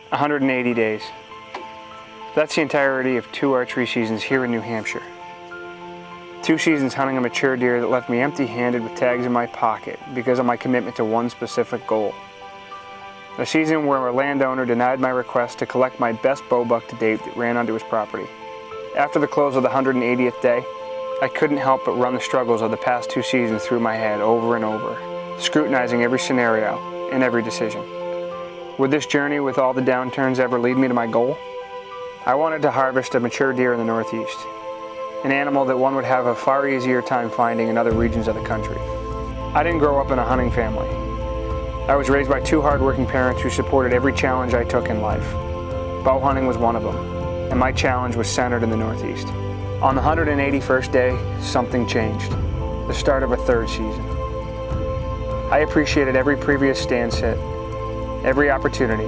180 days. That's the entirety of 2 archery seasons here in New Hampshire. 2 seasons hunting a mature deer that left me empty-handed with tags in my pocket because of my commitment to one specific goal. A season where a landowner denied my request to collect my best bow buck to date that ran onto his property. After the close of the 180th day, I couldn't help but run the struggles of the past 2 seasons through my head over and over, scrutinizing every scenario and every decision. Would this journey with all the downturns ever lead me to my goal? I wanted to harvest a mature deer in the Northeast, an animal that one would have a far easier time finding in other regions of the country. I didn't grow up in a hunting family. I was raised by 2 hardworking parents who supported every challenge I took in life. Bow hunting was one of them, and my challenge was centered in the Northeast. On the 181st day, something changed, the start of a 3rd season. I appreciated every previous stand sit, every opportunity,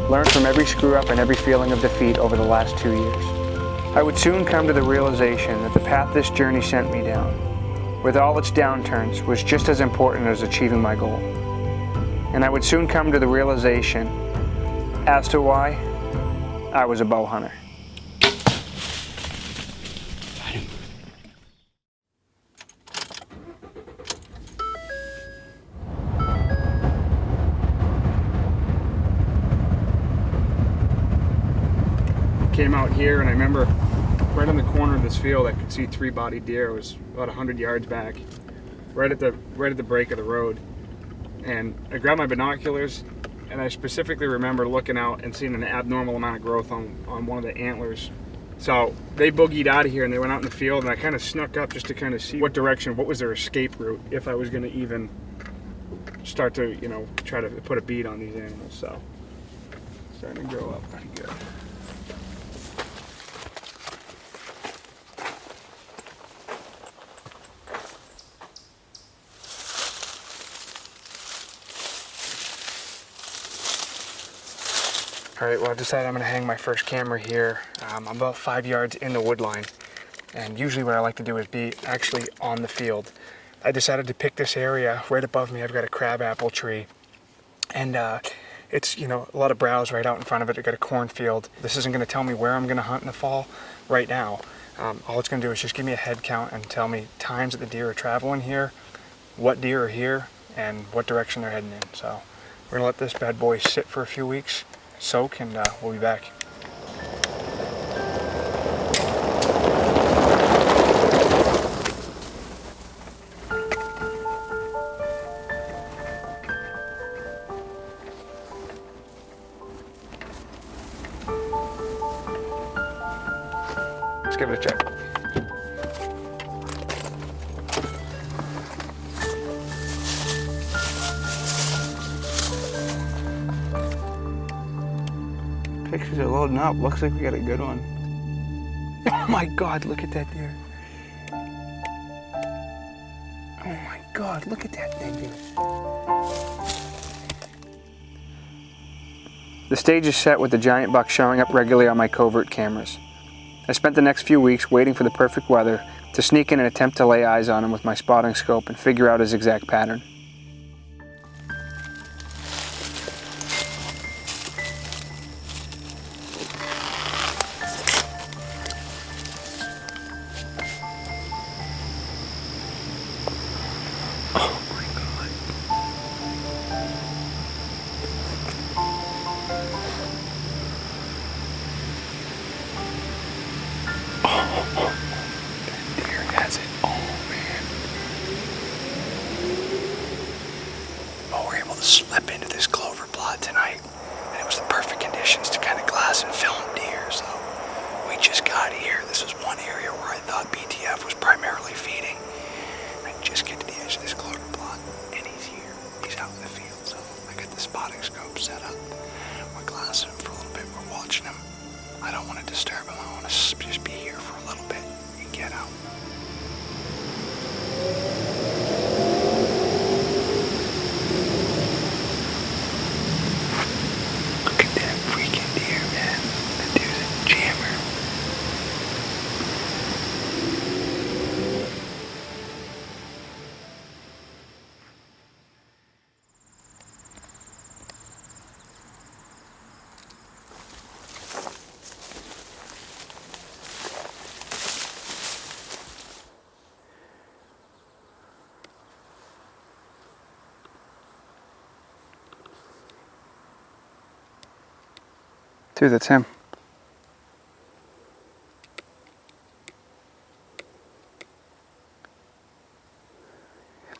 learned from every screw up and every feeling of defeat over the last 2 years. I would soon come to the realization that the path this journey sent me down, with all its downturns, was just as important as achieving my goal. And I would soon come to the realization as to why I was a bow hunter. Came out here and I remember right on the corner of this field I could see 3-bodied deer. It was about 100 yards back, right at the break of the road. And I grabbed my binoculars and I specifically remember looking out and seeing an abnormal amount of growth on one of the antlers. So they boogied out of here and they went out in the field, and I kind of snuck up just to kind of see what direction, what was their escape route, if I was going to even start to, try to put a bead on these animals. So starting to grow up pretty good. All right, well, I decided I'm gonna hang my first camera here. I'm about 5 yards in the wood line, and usually what I like to do is be actually on the field. I decided to pick this area right above me. I've got a crabapple tree, and it's, a lot of browse right out in front of it. I've got a cornfield. This isn't gonna tell me where I'm gonna hunt in the fall right now. All it's gonna do is just give me a head count and tell me times that the deer are traveling here, what deer are here, and what direction they're heading in. So we're gonna let this bad boy sit for a few weeks, soak, and we'll be back. Let's give it a check. Pictures are loading up. Looks like we got a good one. Oh my God, look at that deer. Oh my God, look at that thing, dude. The stage is set with the giant buck showing up regularly on my covert cameras. I spent the next few weeks waiting for the perfect weather to sneak in and attempt to lay eyes on him with my spotting scope and figure out his exact pattern. Slip into this clover plot tonight, and it was the perfect conditions to kind of glass and film deer. So we just got here. This was one area where I thought BTF was primarily feeding. I just get to the edge of this clover plot, and he's here. He's out in the field. So I got the spotting scope set up. We're glassing him for a little bit. We're watching him. I don't want to disturb him. I want to just be here for a little bit and get out. Dude, that's him.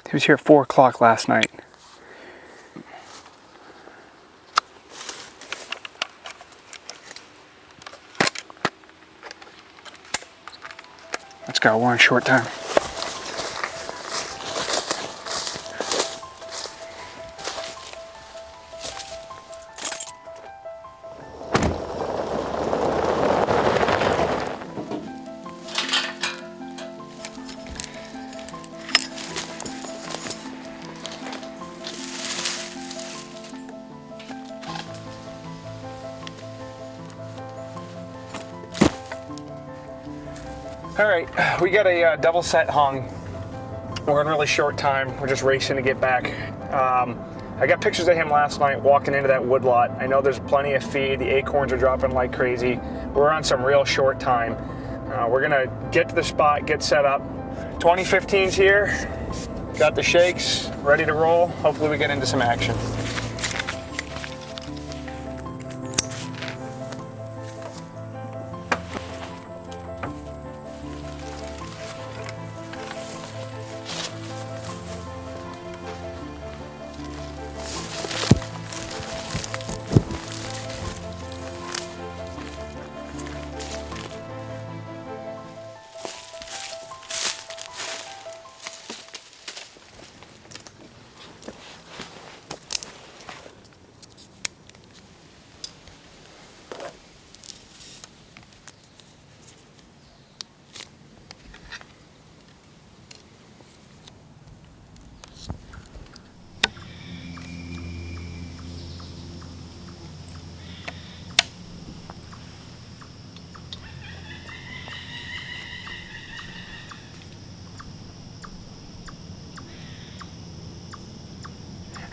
He was here at 4 o'clock last night. Let's go, we're on short time. All right, we got a double set hung. We're in really short time. We're just racing to get back. I got pictures of him last night walking into that woodlot. I know there's plenty of feed. The acorns are dropping like crazy. We're on some real short time. We're gonna get to the spot, get set up. 2015's here. Got the shakes, ready to roll. Hopefully we get into some action.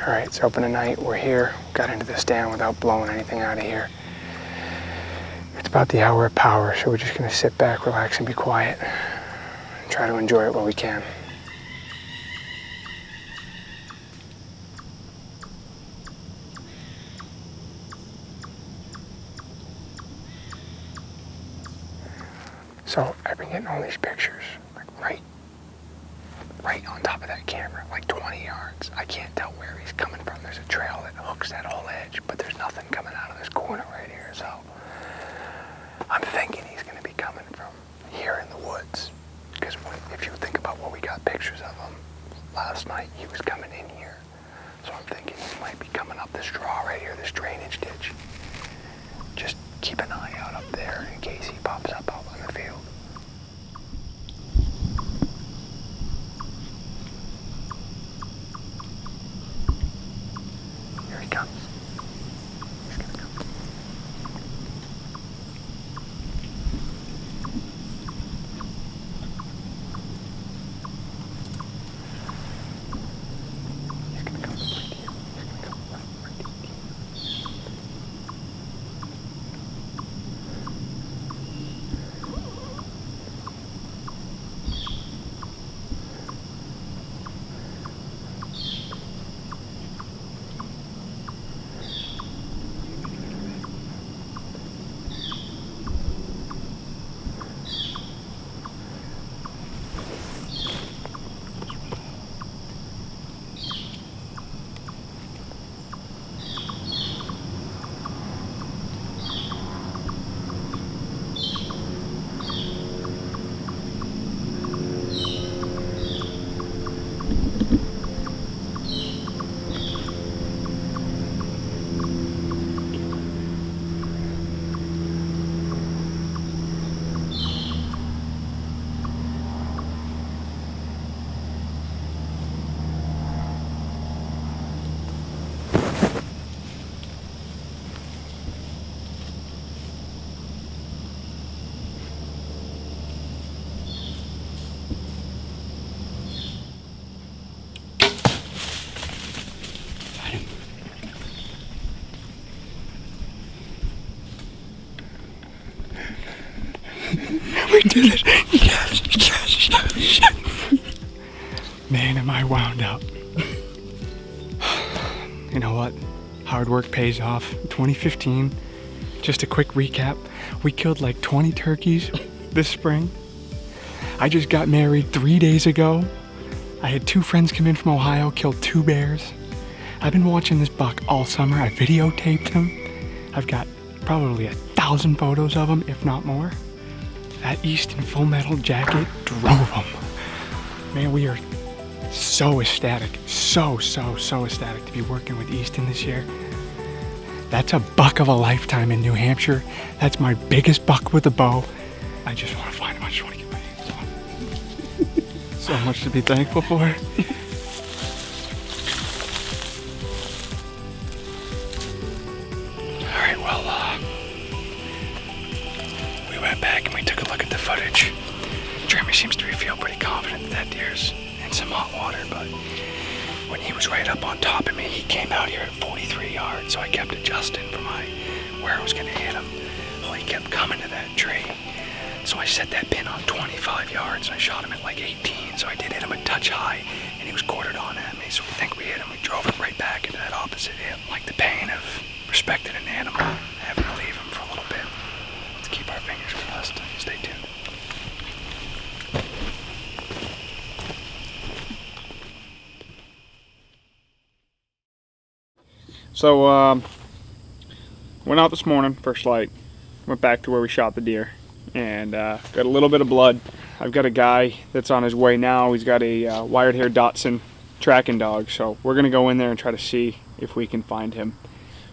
All right, it's open tonight. We're here. Got into this stand without blowing anything out of here. It's about the hour of power, so we're just gonna sit back, relax, and be quiet. And try to enjoy it while we can. So I've been getting all these pictures, like right on top of that camera, like 20 yards. I can't tell where he's coming from. There's a trail that hooks that whole edge, but there's nothing coming out of this corner right here. So I'm thinking he's gonna be coming from here in the woods. Because if you think about what we got pictures of him last night, he was coming in here. So I'm thinking he might be coming up this draw right here, this drainage ditch. Just keep an eye out up there in case he pops up out in the field. Here he comes. He's gonna come. He's gonna come right to you. He's gonna come right to you. We did it! Yes, yes, yes! Man, am I wound up. You know what? Hard work pays off. 2015, just a quick recap. We killed like 20 turkeys this spring. I just got married 3 days ago. I had 2 friends come in from Ohio, killed 2 bears. I've been watching this buck all summer. I videotaped him. I've got probably 1,000 photos of him, if not more. That Easton Full Metal Jacket drove him. Man, we are so ecstatic, so ecstatic to be working with Easton this year. That's a buck of a lifetime in New Hampshire. That's my biggest buck with a bow. I just want to find him. I just want to get my hands on him. So much to be thankful for. All right, well, we went back and we took a look at the footage. Jeremy seems to feel pretty confident that that deer's in some hot water, but when he was right up on top of me, he came out here at 43 yards, so I kept adjusting for where I was gonna hit him. Well, he kept coming to that tree. So I set that pin on 25 yards and I shot him at like 18, so I did hit him a touch high, and he was quartered on at me, so we think we hit him. We drove him right back into that opposite hip. Like the pain of respecting an animal, having to leave him for a little bit. Let's keep our fingers crossed. Stay tuned. So, went out this morning, first light, went back to where we shot the deer, and got a little bit of blood. I've got a guy that's on his way now. He's got a wired-hair Dotson tracking dog, so we're gonna go in there and try to see if we can find him.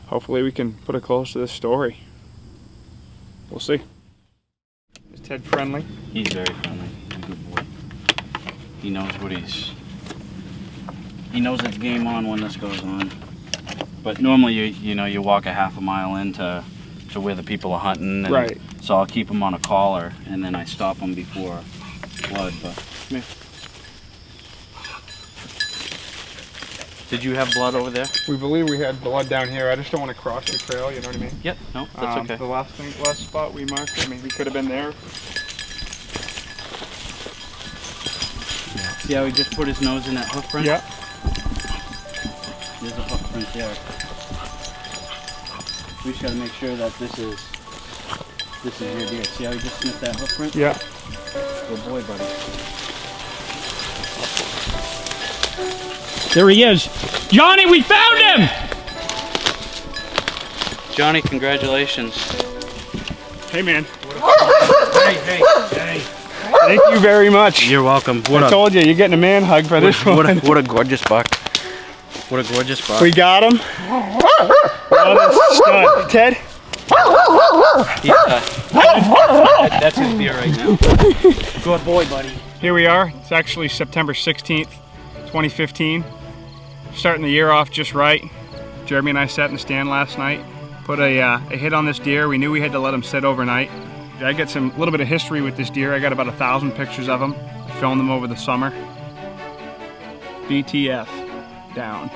Hopefully we can put a close to this story. We'll see. Is Ted friendly? He's very friendly. He's a good boy. He knows what he knows it's game on when this goes on. But normally, you walk a half a mile into where the people are hunting. And right. So I'll keep them on a collar, and then I stop them before blood. But come here. Did you have blood over there? We believe we had blood down here. I just don't want to cross the trail, you know what I mean? Yep, no, that's okay. The last spot we marked, I mean, we could have been there. Yeah. See how he just put his nose in that hoof print? Yeah. There's a hoof print there. We just gotta make sure that this is your deer. See how he just sniffed that hoof print? Yeah. Good boy, buddy. There he is. Johnny, we found him! Johnny, congratulations. Hey, man. Hey. Thank you very much. You're welcome. I told you, you're getting a man hug for this one. What a gorgeous buck. What a gorgeous buck. We got him. What a stud. Ted? That's his beer right now. Good boy, buddy. Here we are. It's actually September 16th, 2015. Starting the year off just right. Jeremy and I sat in the stand last night, put a hit on this deer. We knew we had to let him sit overnight. I got a little bit of history with this deer. I got about 1,000 pictures of him. I filmed them over the summer. BTF down.